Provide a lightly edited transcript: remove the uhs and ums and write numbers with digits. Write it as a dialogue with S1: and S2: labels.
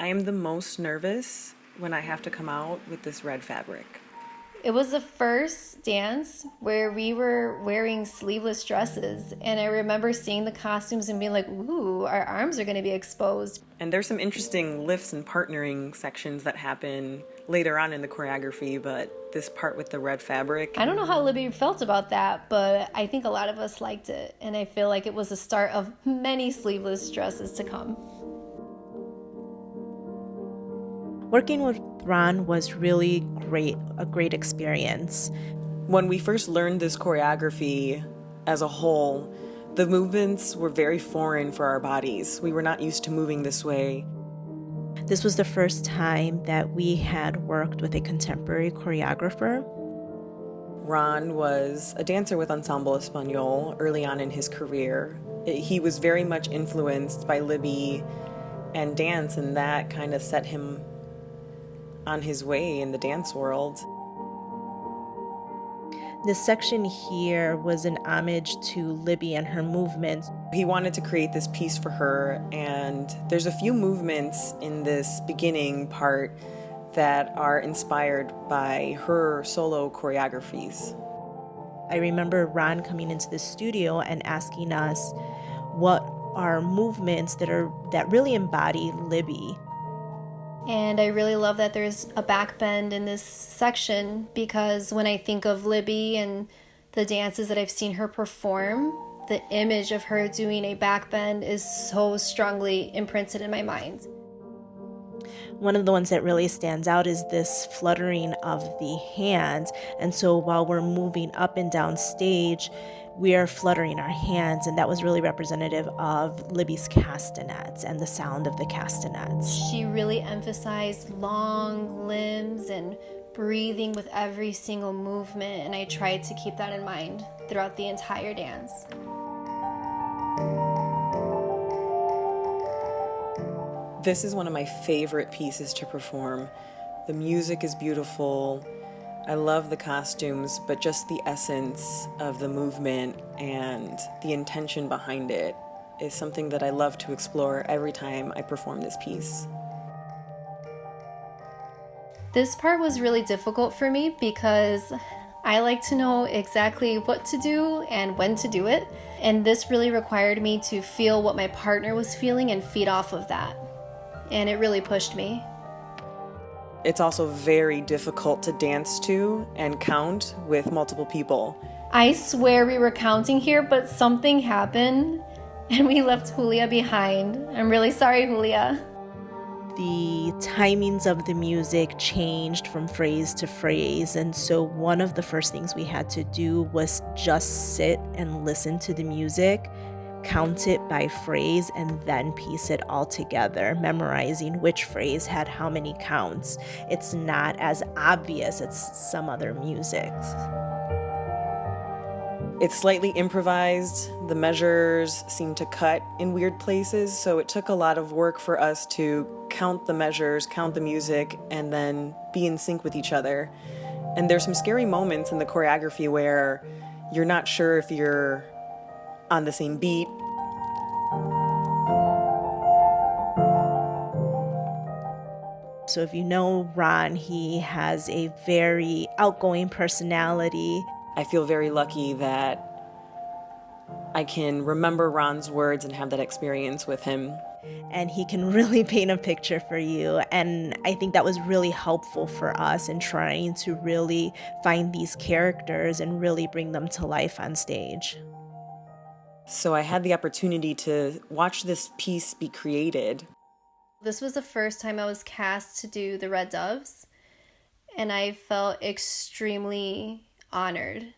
S1: I am the most nervous when I have to come out with this red fabric.
S2: It was the first dance where we were wearing sleeveless dresses, and I remember seeing the costumes and being like, ooh, our arms are going to be exposed.
S1: And there's some interesting lifts and partnering sections that happen later on in the choreography, but this part with the red fabric.
S2: I don't know how Libby felt about that, but I think a lot of us liked it, and I feel like it was the start of many sleeveless dresses to come.
S3: Working with Ron was really a great experience.
S1: When we first learned this choreography as a whole, the movements were very foreign for our bodies. We were not used to moving this way.
S3: This was the first time that we had worked with a contemporary choreographer.
S1: Ron was a dancer with Ensemble Español early on in his career. He was very much influenced by Libby and dance, and that kind of set him on his way in the dance world.
S3: This section here was an homage to Libby and her movement.
S1: He wanted to create this piece for her, and there's a few movements in this beginning part that are inspired by her solo choreographies.
S3: I remember Ron coming into the studio and asking us what are movements that really embody Libby.
S2: And I really love that there's a back bend in this section, because when I think of Libby and the dances that I've seen her perform, the image of her doing a back bend is so strongly imprinted in my mind.
S3: One of the ones that really stands out is this fluttering of the hands. And so while we're moving up and down stage, we are fluttering our hands, and that was really representative of Libby's castanets and the sound of the castanets.
S2: She really emphasized long limbs and breathing with every single movement, and I tried to keep that in mind throughout the entire dance.
S1: This is one of my favorite pieces to perform. The music is beautiful. I love the costumes, but just the essence of the movement and the intention behind it is something that I love to explore every time I perform this piece.
S2: This part was really difficult for me because I like to know exactly what to do and when to do it. And this really required me to feel what my partner was feeling and feed off of that. And it really pushed me.
S1: It's also very difficult to dance to and count with multiple people.
S2: I swear we were counting here, but something happened and we left Julia behind. I'm really sorry, Julia.
S3: The timings of the music changed from phrase to phrase, and so one of the first things we had to do was just sit and listen to the music, count it by phrase, and then piece it all together, memorizing which phrase had how many counts. It's not as obvious as some other music.
S1: It's slightly improvised. The measures seem to cut in weird places, so it took a lot of work for us to count the measures, count the music, and then be in sync with each other. And there's some scary moments in the choreography where you're not sure if you're on the same beat.
S3: So if you know Ron, he has a very outgoing personality.
S1: I feel very lucky that I can remember Ron's words and have that experience with him.
S3: And he can really paint a picture for you. And I think that was really helpful for us in trying to really find these characters and really bring them to life on stage.
S1: So I had the opportunity to watch this piece be created.
S2: This was the first time I was cast to do the Red Doves, and I felt extremely honored